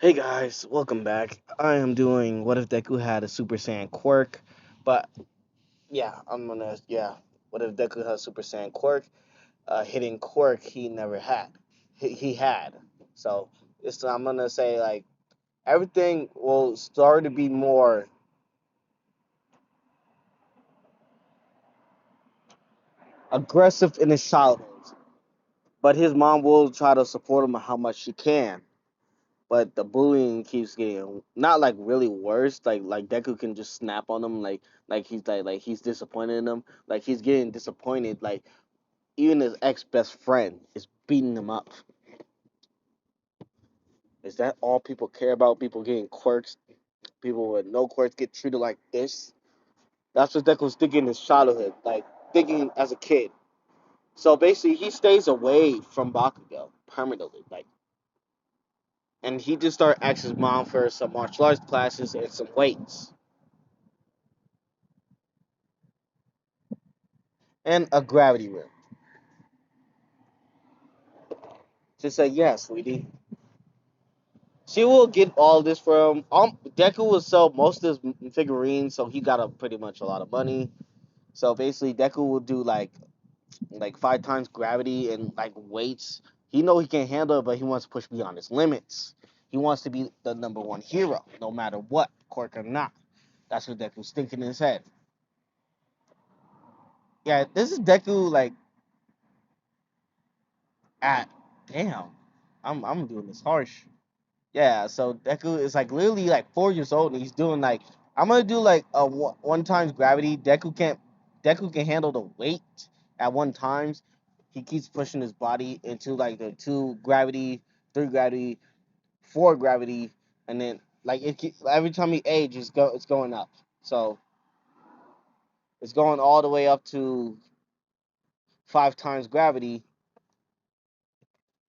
Hey guys, welcome back. I am doing what if Deku had a Super Saiyan quirk, but what if Deku had a Super Saiyan quirk? Hitting quirk he never had. He had. So I'm gonna say like everything will start to be more aggressive in his childhood, but his mom will try to support him how much she can. But the bullying keeps getting not like really worse. Like Deku can just snap on him like he's disappointed in him. Like he's getting disappointed. Like even his ex best friend is beating him up. Is that all people care about? People getting quirks. People with no quirks get treated like this. That's what Deku's thinking in his childhood. Like thinking as a kid. So basically, he stays away from Bakugo permanently. And he just started asking his mom for some martial arts classes and some weights and a gravity room. She said, "Yes, sweetie." She will get all this from Deku will sell most of his figurines, so he got a pretty much a lot of money. So basically, Deku will do like 5 times gravity and like weights. He know he can handle it, but he wants to push beyond his limits. He wants to be the number one hero, no matter what, quirk or not. That's what Deku's thinking in his head. Yeah, this is Deku like at damn. I'm doing this harsh. Yeah, so Deku is like literally like 4 years old and he's doing like I'm gonna do like a one times gravity. Deku can handle the weight at one times. He keeps pushing his body into like the two gravity, three gravity, four gravity, and then like every time he ages, it's going up. So it's going all the way up to 5 times gravity,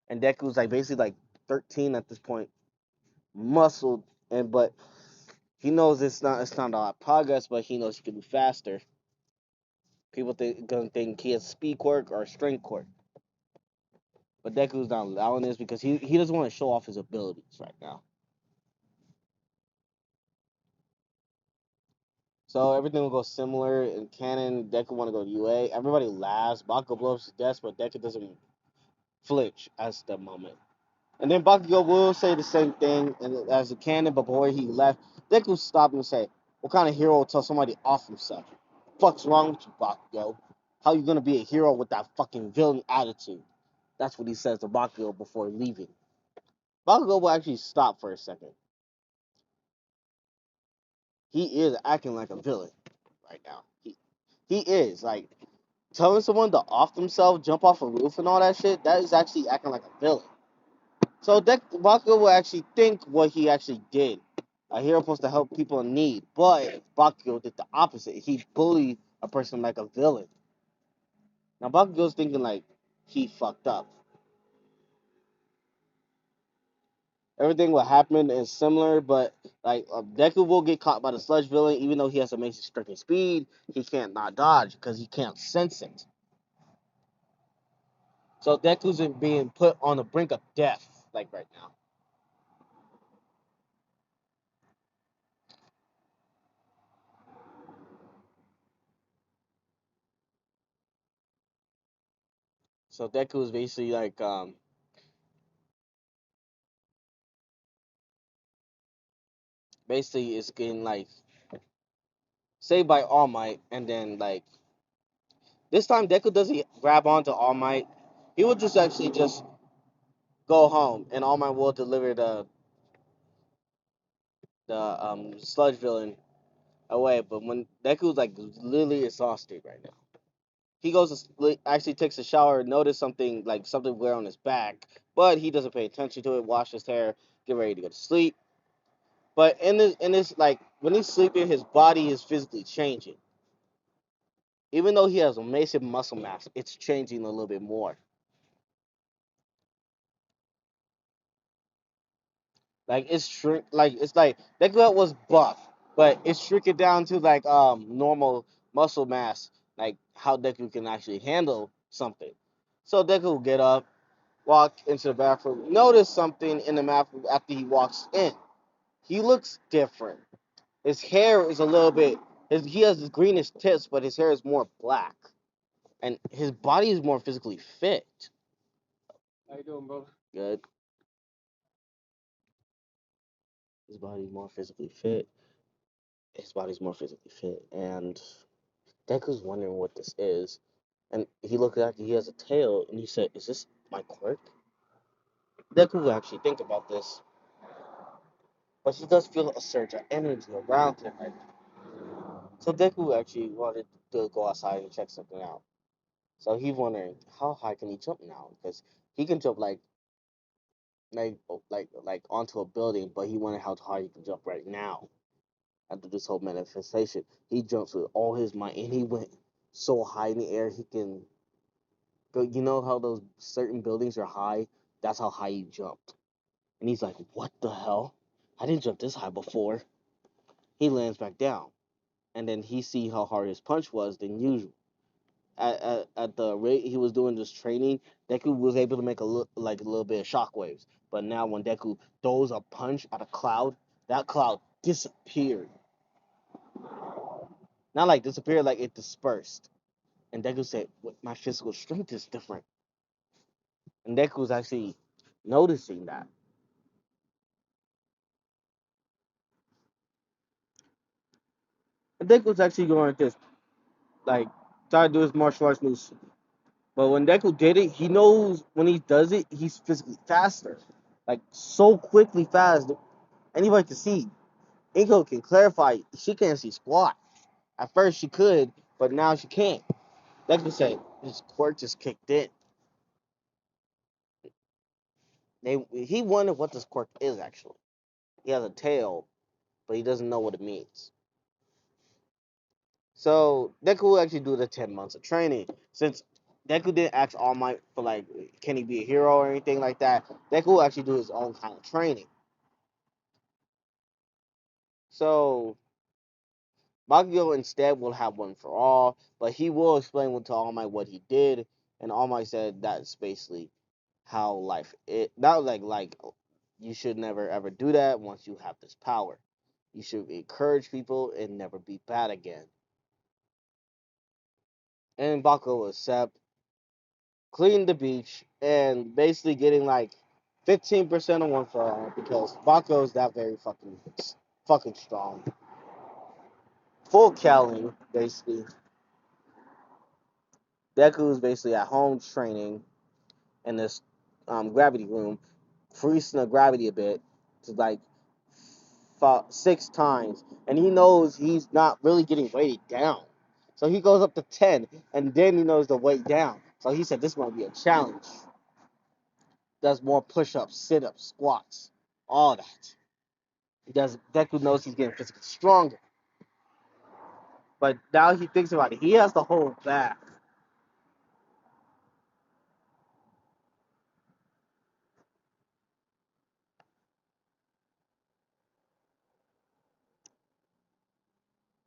and Deku's like basically like 13 at this point, muscled, and but he knows it's not a lot of progress, but he knows he can do faster. People gonna think he has speed quirk or strength quirk, but Deku's not allowing this because he doesn't want to show off his abilities right now. So everything will go similar in canon. Deku want to go to UA. Everybody laughs. Bakugo blows his desk, but Deku doesn't flinch as the moment. And then Bakugo will say the same thing as a canon, but before he left, Deku stopped and say, "What kind of hero will tell somebody off himself? Fuck's wrong with you, Bakugo? How you gonna be a hero with that fucking villain attitude?" That's what he says to Bakugo before leaving. Bakugo will actually stop for a second. He is acting like a villain right now. He is like telling someone to off themselves, jump off a roof, and all that shit. That is actually acting like a villain. So Bakugo will actually think what he actually did. A hero supposed to help people in need, but Bakugo did the opposite. He bullied a person like a villain. Now Bakugo's thinking like he fucked up. Everything what happened is similar, but like Deku will get caught by the sludge villain, even though he has amazing strength and speed. He can't not dodge because he can't sense it. So Deku's being put on the brink of death, like right now. So Deku is basically like basically is getting like saved by All Might, and then like this time Deku doesn't grab onto All Might. He will just actually just go home, and All Might will deliver the sludge villain away. But when Deku's like literally exhausted right now, he goes to actually takes a shower, notice something weird on his back, but he doesn't pay attention to it. Wash his hair, get ready to go to sleep. But in this like when he's sleeping, his body is physically changing. Even though he has amazing muscle mass, it's changing a little bit more. Like it's shrink, like it's like that gut was buff, but it's shrinking down to like normal muscle mass, like how Deku can actually handle something. So Deku will get up, walk into the bathroom, notice something in the bathroom after he walks in. He looks different. His hair is a little bit. He has greenish tips, but his hair is more black, and his body is more physically fit. How you doing, bro? Good. His body's more physically fit. His body's more physically fit, and Deku's wondering what this is. And he looked at it, he has a tail, and he said, "Is this my quirk?" Deku will actually think about this, but he does feel a surge of energy around him right now. So Deku actually wanted to go outside and check something out. So he's wondering how high can he jump now? Because he can jump like onto a building, but he wondered how high he can jump right now after this whole manifestation. He jumps with all his might, and he went so high in the air he can go. You know how those certain buildings are high? That's how high he jumped. And he's like, "What the hell? I didn't jump this high before." He lands back down, and then he see how hard his punch was than usual. At the rate he was doing this training, Deku was able to make a little bit of shockwaves. But now when Deku throws a punch at a cloud, that cloud disappeared. Not like disappeared, like it dispersed. And Deku said, My physical strength is different." And Deku was actually noticing that. And Deku was actually going like this, like trying to do his martial arts moves. But when Deku did it, he knows when he does it, he's physically faster. Like so quickly fast. Anybody can see. Inko can clarify she can't see squat. At first she could, but now she can't. Deku said his quirk just kicked in. He wondered what this quirk is actually. He has a tail, but he doesn't know what it means. So Deku will actually do the 10 months of training. Since Deku didn't ask All Might for like, can he be a hero or anything like that, Deku will actually do his own kind of training. So Bakugo instead will have one for all, but he will explain to All Might what he did, and All Might said that's basically how life it not like you should never ever do that once you have this power. You should encourage people and never be bad again. And Bakugo will accept, clean the beach, and basically getting like 15% on one for all because Bakugo is that very fucking strong. Full Cali, basically. Deku is basically at home training in this gravity room, increasing the gravity a bit to like 6 times, and he knows he's not really getting weighted down. So he goes up to 10, and then he knows the weight down. So he said this might be a challenge. Does more push-ups, sit-ups, squats, all that. He does. Deku knows he's getting physically stronger, but now he thinks about it. He has to hold back.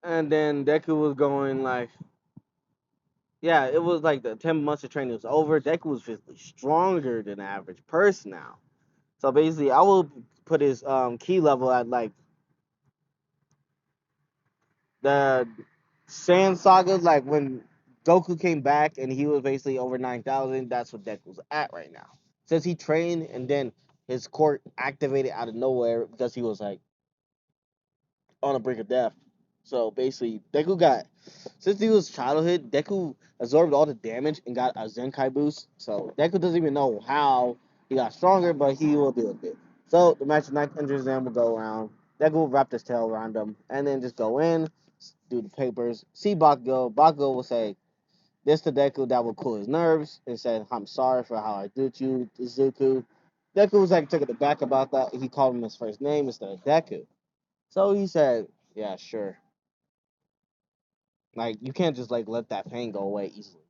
And then Deku was going like, yeah, it was like the 10 months of training was over. Deku was physically stronger than the average person now. So basically, I will put his key level at like the Saiyan saga, like when Goku came back and he was basically over 9,000. That's what Deku's at right now. Since he trained and then his quirk activated out of nowhere because he was like on the brink of death. So basically, Deku got since he was childhood, Deku absorbed all the damage and got a Zenkai boost. So Deku doesn't even know how he got stronger, but he will do it. So the match of 900 Zen will go around. Deku will wrap his tail around him and then just go in, do the papers, see Bakugo. Bakugo will say this to Deku that will cool his nerves and said, "I'm sorry for how I did you, Izuku." Deku was like taken aback about that. He called him his first name instead of Deku. So he said, "Yeah, sure." Like you can't just like let that pain go away easily.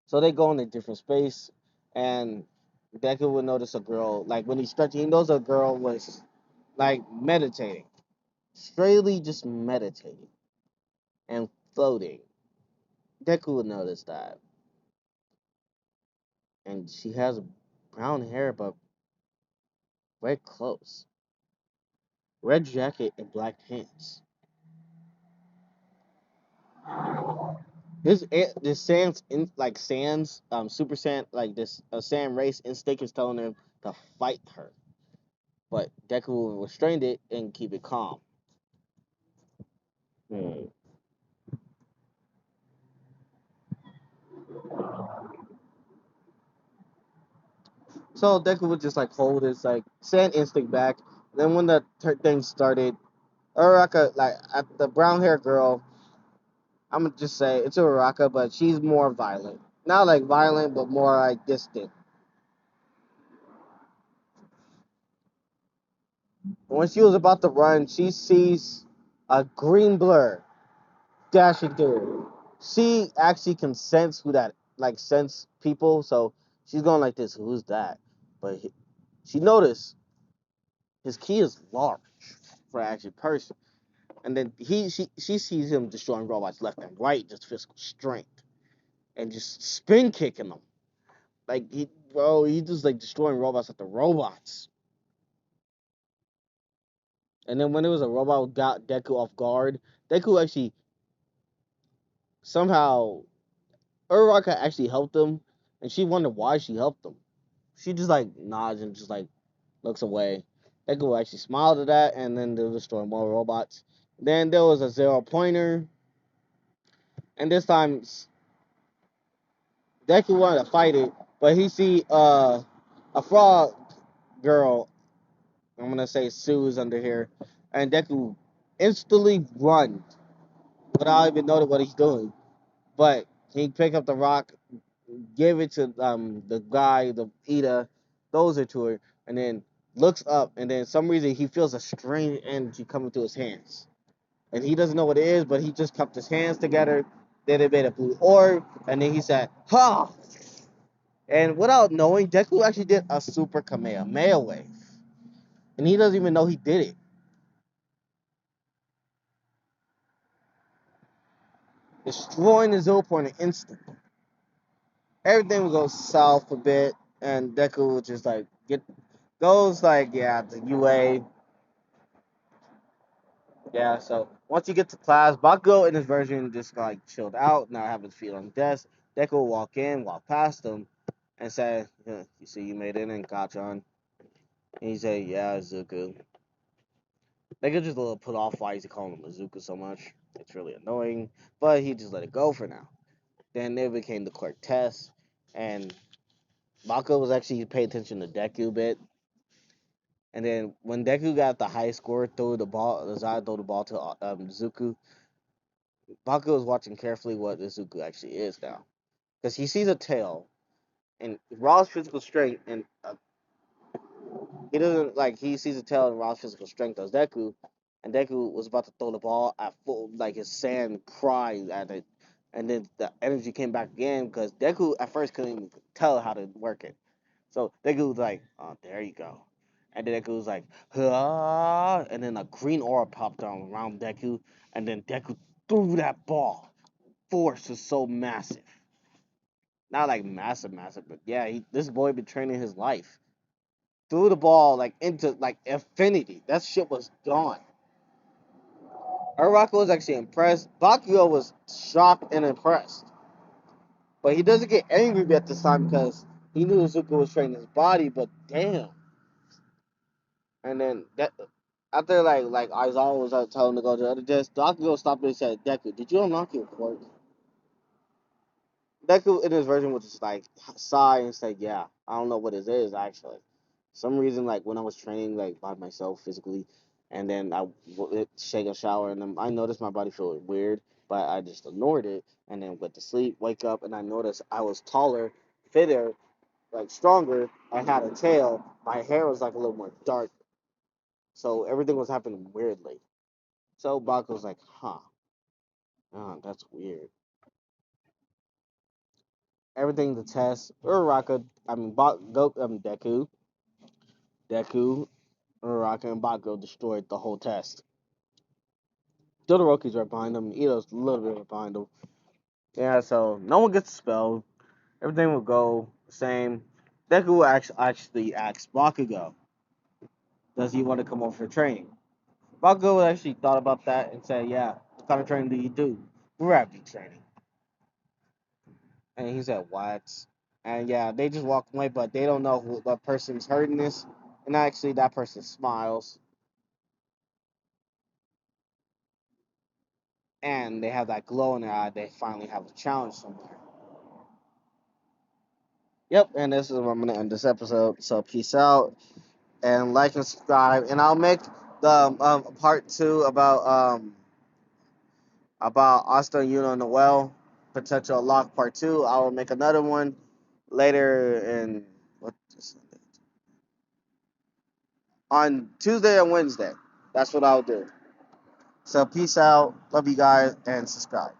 So they go in a different space, and Deku would notice a girl. Like when he's stretching, he knows a girl was like meditating, straightly just meditating and floating. Deku would notice that. and she has brown hair, but red clothes, red jacket, and black pants. This Sans in like Sans Super Saiyan like this Saiyan race instinct is telling him to fight her, but Deku will restrain it and keep it calm. Hmm. So Deku would just like hold his like Saiyan instinct back. Then when the thing started, Uraraka like at the brown hair girl, I'm gonna just say it's Uraraka, but she's more violent. Not like violent, but more like distant. When she was about to run, she sees a green blur dashing through. She actually can sense who that like sense people, so she's going like this. Who's that? But she noticed his key is large for an actual person, and then she sees him destroying robots left and right, just physical strength, and just spin kicking them. Like he just like destroying robots at the robots. And then when it was a robot got Deku off guard, Deku actually somehow Uraraka actually helped him, and she wondered why she helped him. She just like nods and just like looks away. Deku actually smiled at that, and then they'll destroy more robots. Then there was a zero pointer, and this time Deku wanted to fight it, but he see a frog girl. I'm gonna say Sue's under here, and Deku instantly run without even knowing what he's doing. But he pick up the rock, give it to the guy, the Ida, throws it to her, and then looks up, and then some reason he feels a strange energy coming through his hands, and he doesn't know what it is, but he just cupped his hands together. Then it made a blue orb, and then he said, "Ha!" And without knowing, Deku actually did a super Kamehameha wave, and he doesn't even know he did it, destroying his Zero Point in an instant. Everything would go south a bit, and Deku would just like get goes like yeah, the UA. Yeah, so once you get to class, Bakugo in his version just like chilled out, not having his feet on the desk. Deku will walk in, walk past him, and say, "Yeah, you see you made it in, Gachon." And he say, "Yeah, Zuko." Deku just a little put off why he's calling him Zuko so much. It's really annoying, but he just let it go for now. Then it became the quirk test, and Bakugo was actually paying attention to Deku a bit. And then when Deku got the high score, threw the ball, Zai threw the ball to Zuko. Bakugo was watching carefully what Izuku actually is now, because he sees a tail and Raw's physical strength, and he doesn't like he sees a tail and Raw's physical strength as Deku, and Deku was about to throw the ball at full, like his sand cried at it, and then the energy came back again because Deku at first couldn't even tell how to work it, so Deku was like, "Oh, there you go." And then Deku was like, "Ah," and then a green aura popped down around Deku, and then Deku threw that ball. Force is so massive. Not like massive, massive, but yeah, this boy been training his life. Threw the ball like into like infinity. That shit was gone. Uraraka was actually impressed. Bakugo was shocked and impressed. But he doesn't get angry at this time because he knew Zuko was training his body, but damn. And then that after like Aizawa was telling him to go to the other desk, Bakugo stopped and said, Deku, did you unlock your quirk? Deku in his version was just like sigh and say, "Yeah, I don't know what it is actually." Some reason like when I was training like by myself physically, and then I would shake a shower, and then I noticed my body feel weird, but I just ignored it, and then went to sleep, wake up, and I noticed I was taller, fitter, like stronger. I had a tail. My hair was like a little more dark, so everything was happening weirdly. So Baku's was like, "Huh, that's weird." Everything to test. Uraraka, I mean, Deku, Uraraka, and Bakugo destroyed the whole test. Todoroki's right behind them. Ito's a little bit right behind them. Yeah, so no one gets expelled. Everything will go Same. Deku actually asked Bakugo, does he want to come over for training? Bakugo actually thought about that and said, yeah, what kind of training do you do? Gravity training. And he said, what? And yeah, they just walk away, but they don't know what person's hurting this. And actually, that person smiles, and they have that glow in their eye. They finally have a challenge somewhere. Yep, and this is where I'm gonna end this episode. So peace out, and like and subscribe. And I'll make the part two about Asta Yuno Noel potential lock part two. I will make another one later in what on Tuesday and Wednesday. That's what I'll do. So peace out. Love you guys and subscribe.